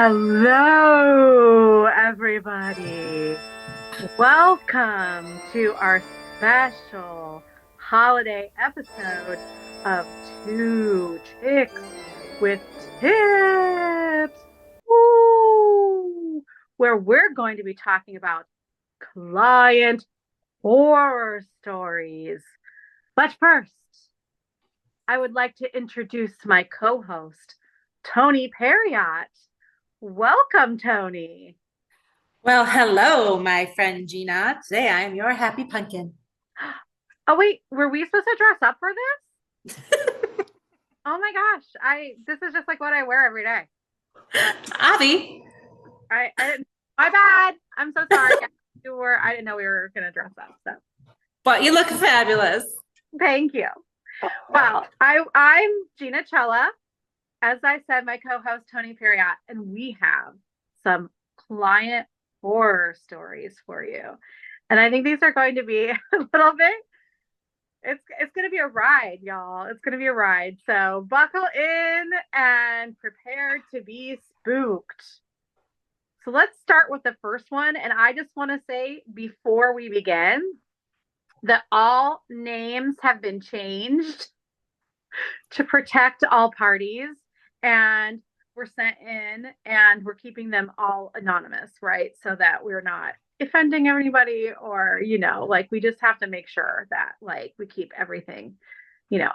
Hello, everybody. Welcome to our special holiday episode of Two Chicks with Tips. Woo! Where we're going to be talking about client horror stories. But first, I would like to introduce my co host, Tony Perriott. Welcome, Tony. Well, hello, my friend Gina. Today I am your happy pumpkin. Oh wait, were we supposed to dress up for this? Oh my gosh, I this is just like what I wear every day. But Avi. I didn't. My bad. I'm so sorry. I didn't know we were gonna dress up. So But you look fabulous. thank you. Well, I'm Gina Chella. As I said, my co-host Tony Perriott, and we have some client horror stories for you. And I think these are going to be a little bit it's going to be a ride, y'all. It's going to be a ride. So buckle in and prepare to be spooked. So let's start with the first one. And I just want to say before we begin that all names have been changed to protect all parties. And were sent in and we're keeping them all anonymous, right? So that we're not offending anybody or, like we just have to make sure that like we keep everything,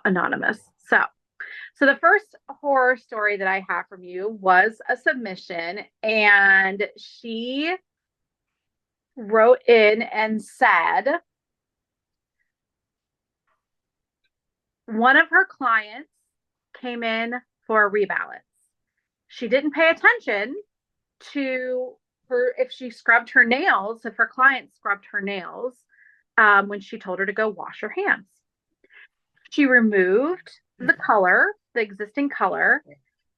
anonymous. So the first horror story that I have from you was a submission, and she wrote in and said one of her clients came in for a rebalance. She didn't pay attention to her if she scrubbed her nails, if her client scrubbed her nails when she told her to go wash her hands. She removed the existing color,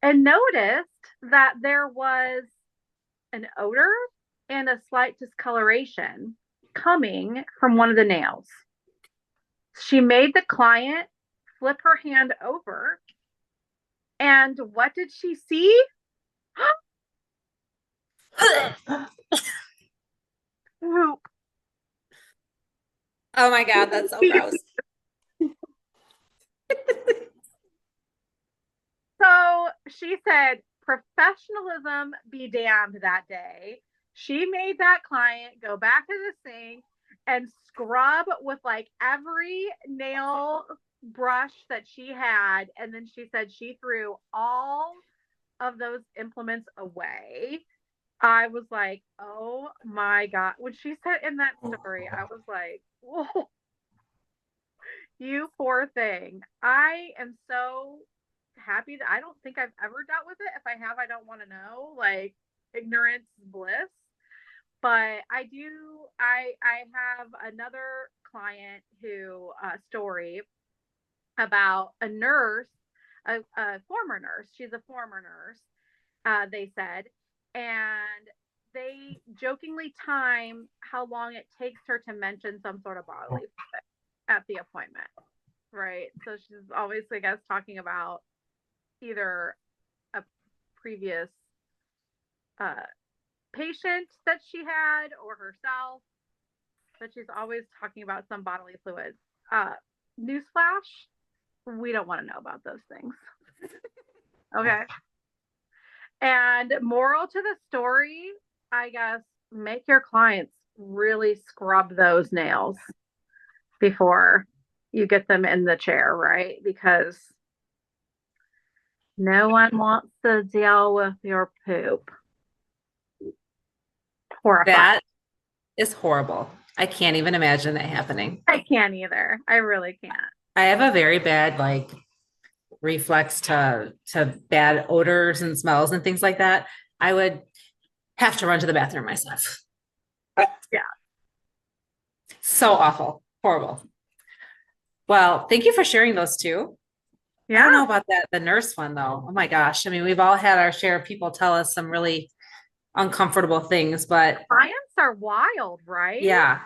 and noticed that there was an odor and a slight discoloration coming from one of the nails. She made the client flip her hand over, and what did she see? Poop. Oh my God, that's so gross. So she said, professionalism be damned that day. She made that client go back to the sink and scrub with like every nail brush that she had. And then she said she threw all of those implements away. I was like, oh my God. When she said in that story, I was like, whoa, you poor thing. I am so happy that I don't think I've ever dealt with it. If I have, I don't want to know. Like ignorance is bliss. But I have another client who story about a nurse, a former nurse. She's a former nurse, they said, and they jokingly time how long it takes her to mention some sort of bodily fluid at the appointment, right? So she's always, I guess, talking about either a previous uh, patient that she had or herself, but she's always talking about some bodily fluids. Newsflash, we don't want to know about those things. Okay. And moral to the story, I guess, make your clients really scrub those nails before you get them in the chair, right? Because no one wants to deal with your poop. Horrifying. That is horrible. I can't even imagine that happening. I can't either. I really can't. I have a very bad reflex to bad odors and smells and things like that. I would have to run to the bathroom myself. Yeah. So awful. Horrible. Well, thank you for sharing those two. I don't Yeah. know about the nurse one though. Oh my gosh. I mean, we've all had our share of people tell us some really uncomfortable things, but Clients are wild, right? yeah,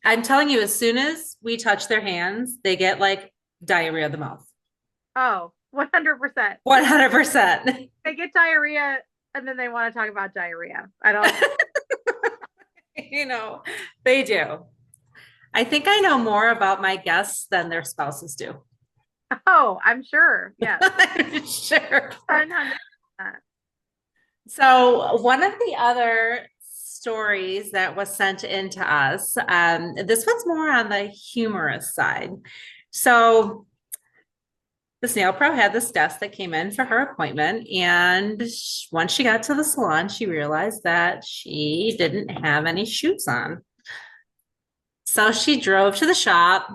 I'm telling you, as soon as we touch their hands, they get like diarrhea of the mouth. Oh, 100%. 100%. They get diarrhea and then they want to talk about diarrhea. I don't. You know, they do. I think I know more about my guests than their spouses do. Oh, I'm sure. Yes. I'm sure. 100%. So one of the other stories that was sent in to us, this one's more on the humorous side. So this nail pro had this guest that came in for her appointment, and once she got to the salon, she realized that she didn't have any shoes on. So she drove to the shop,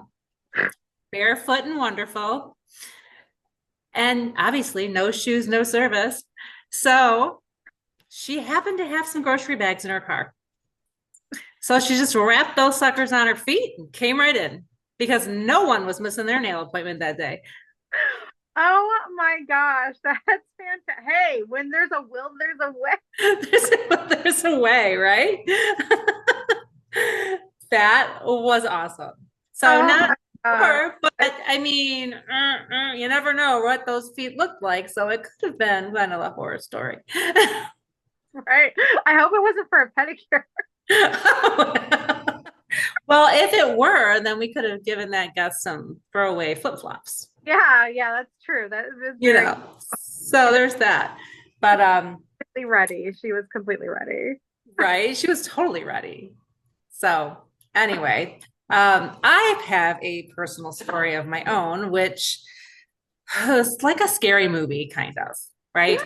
barefoot and wonderful, and obviously no shoes, no service. So she happened to have some grocery bags in her car. So she just wrapped those suckers on her feet and came right in because no one was missing their nail appointment that day. Oh my gosh, that's fantastic. Hey, when there's a will, there's a way. There's a way, right? That was awesome. So Oh not my sure, but I mean, you never know what those feet looked like. So it could have been kind of a horror story. right. I hope it wasn't for a pedicure. Well, if it were, then we could have given that guest some throwaway flip-flops. Yeah, yeah, that's true. That is You very know, so there's that. But completely ready. She was completely ready. right, she was totally ready. So anyway, I have a personal story of my own, which is like a scary movie, kind of, right?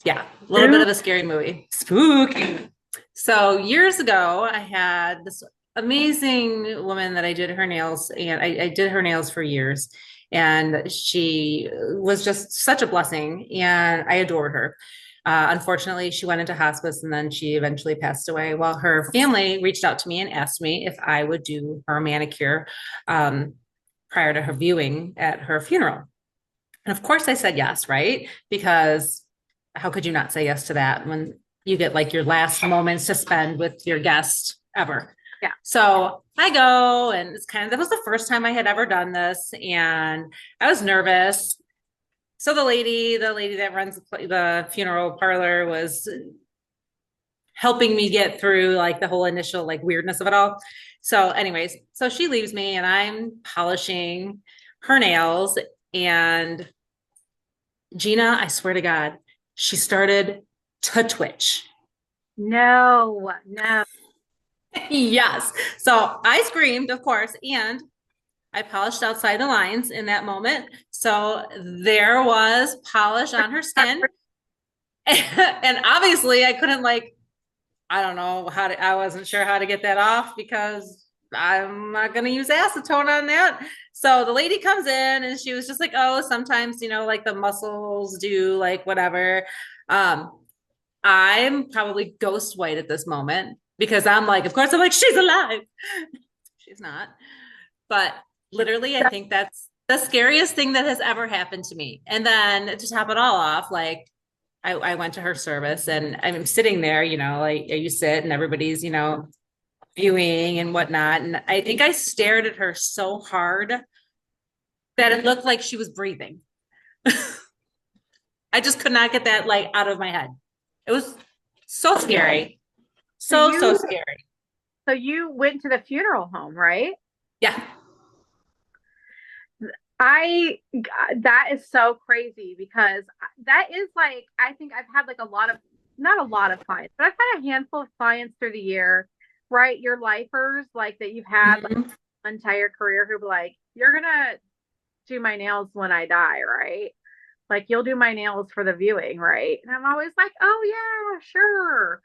Yeah, a little bit of a scary movie. Spooky. So years ago, I had this amazing woman that I did her nails, and I did her nails for years. And she was just such a blessing, and I adored her. Unfortunately, she went into hospice and then she eventually passed away. Well, her family reached out to me and asked me if I would do her manicure prior to her viewing at her funeral. And of course, I said yes, right? Because how could you not say yes to that when you get like your last moments to spend with your guest ever? Yeah. So I go, and it's kind of, that was the first time I had ever done this, and I was nervous. So the lady that runs the funeral parlor was helping me get through like the whole initial like weirdness of it all. So anyways, so she leaves me and I'm polishing her nails, and Gina, I swear to God, she started to twitch. No, no. Yes. So I screamed, of course, and I polished outside the lines in that moment. So there was polish on her skin. And obviously I couldn't like, I don't know how to, I wasn't sure how to get that off because I'm not going to use acetone on that. So the lady comes in and she was just like, oh, sometimes, you know, like the muscles do like whatever. I'm probably ghost white at this moment because I'm like, of course, I'm like, she's alive. She's not. But literally, I think that's the scariest thing that has ever happened to me. And then to top it all off, like I went to her service and I'm sitting there, you know, like you sit and everybody's, you know, viewing and whatnot. And I think I stared at her so hard that it looked like she was breathing. I just could not get that like out of my head. It was so scary. So scary. So you went to the funeral home, right? Yeah. That is so crazy because that is like, I think I've had like not a lot of clients, but I've had a handful of clients through the year, right? Your lifers, like that you've had like entire career who be like, you're gonna do my nails when I die, right? Like you'll do my nails for the viewing, right? And I'm always like, oh yeah, sure.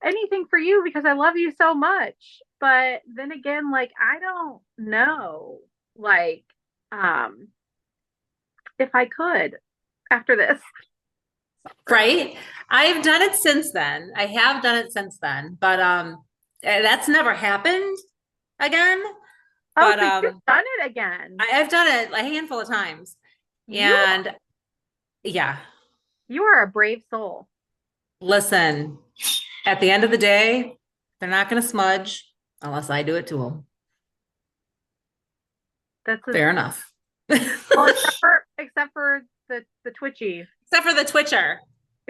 Anything for you because I love you so much. But then again, like I don't know, like, um, if I could after this. Right. I've done it since then. I have done it since then, but that's never happened again. Oh, But so you've done it again. I've done it a handful of times. And yeah, you are a brave soul. listen, at the end of the day, they're not going to smudge unless I do it to them. That's fair enough. Well, except for the twitchy. Except for the twitcher.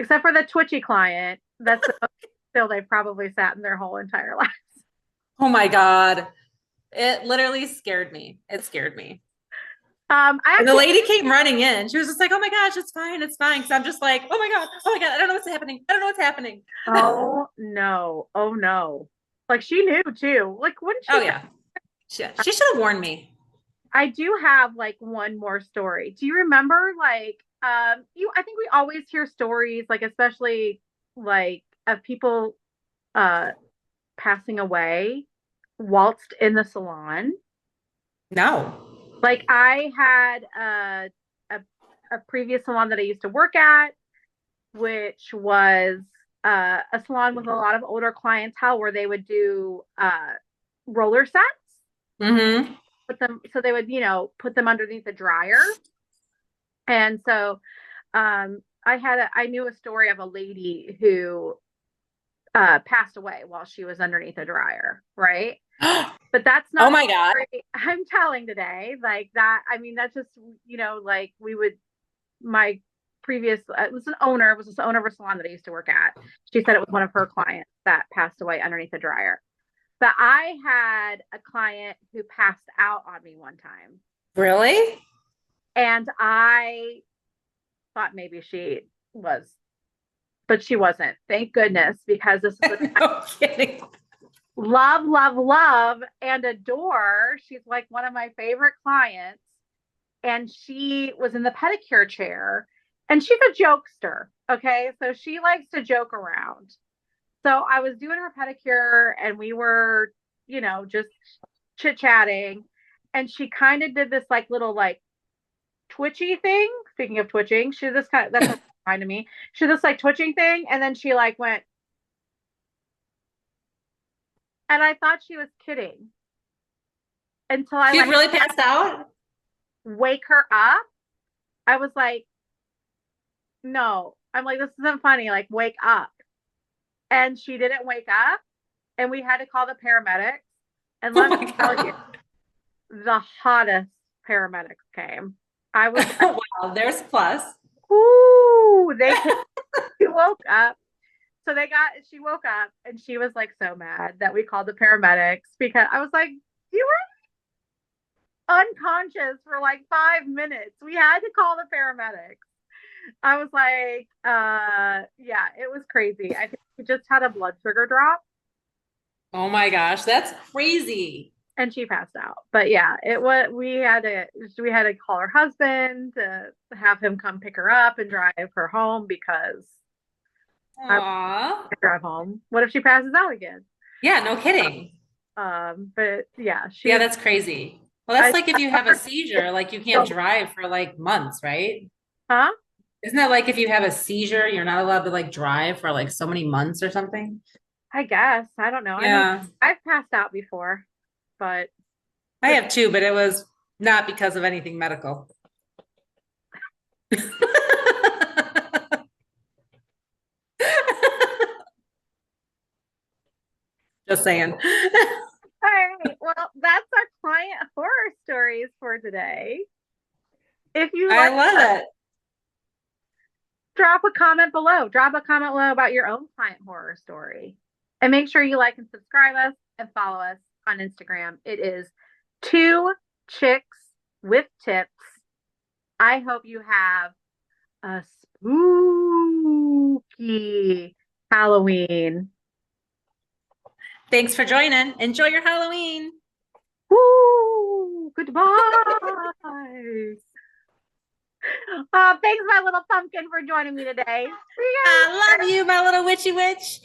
Except for the twitchy client. That's the most still they've probably sat in their whole entire life. Oh my God. It literally scared me. It scared me. I And the actually, lady came running in. She was just like, "Oh my gosh, it's fine. It's fine." Cause I'm just like, oh my God, I don't know what's happening. I don't know what's happening. oh no, oh no. Like she knew too. Like, wouldn't Oh she? yeah. She should have warned me. I do have like one more story. Do you remember like I think we always hear stories like especially like of people uh passing away whilst in the salon. No. Like I had a previous salon that I used to work at, which was a salon with a lot of older clientele where they would do roller sets. Mm-hmm. Put them so they would, put them underneath the dryer. And so I knew a story of a lady who passed away while she was underneath a dryer, right? But that's Oh not my God. the story I'm telling today. Like that, I mean, that's just, like we would, my previous, it was this owner of a salon that I used to work at. She said it was one of her clients that passed away underneath the dryer. But I had a client who passed out on me one time. Really? And I thought maybe she was, but she wasn't. Thank goodness, because this is a No kidding. love, love, love, and adore. She's like one of my favorite clients. And she was in the pedicure chair. And she's a jokester. Okay. So she likes to joke around. So I was doing her pedicure and we were, just chit chatting. And she kind of did this like little like twitchy thing. Speaking of twitching, she did this kind of, that's what reminded me. She did this like twitching thing. And then she like went, and I thought she was kidding until I She like really passed out? wake her up. I was like, no. I'm like, this isn't funny. Like, wake up. And she didn't wake up. And we had to call the paramedics. And Oh let my me tell you, God. the hottest paramedics came. I was like, Wow, there's a plus. ooh, they came. She woke up. She woke up and she was like so mad that we called the paramedics because I was like, you were unconscious for like 5 minutes. We had to call the paramedics. I was like, yeah, it was crazy. I think she just had a blood sugar drop Oh my gosh, that's crazy. and she passed out. But yeah, it was we had to call her husband to have him come pick her up and drive her home because I Aw. would drive home. What if she passes out again? Yeah, no kidding. But yeah, Yeah, that's crazy. Well, that's I, like if you have a seizure, like you can't drive for like months, right? huh? Isn't that like if you have a seizure, you're not allowed to like drive for like so many months or something? I guess. I don't know. I mean, Yeah, I've passed out before, but I just have too, but it was not because of anything medical. Just saying. all right. Well, that's our client horror stories for today. If you I like, love it. drop a comment below. Drop a comment below about your own client horror story. And make sure you like and subscribe us and follow us on Instagram. It is two chicks with tips. I hope you have a spooky Halloween. Thanks for joining. Enjoy your Halloween. Woo! Goodbye. Thanks, my little pumpkin, for joining me today. See you. I love you, my little witchy witch.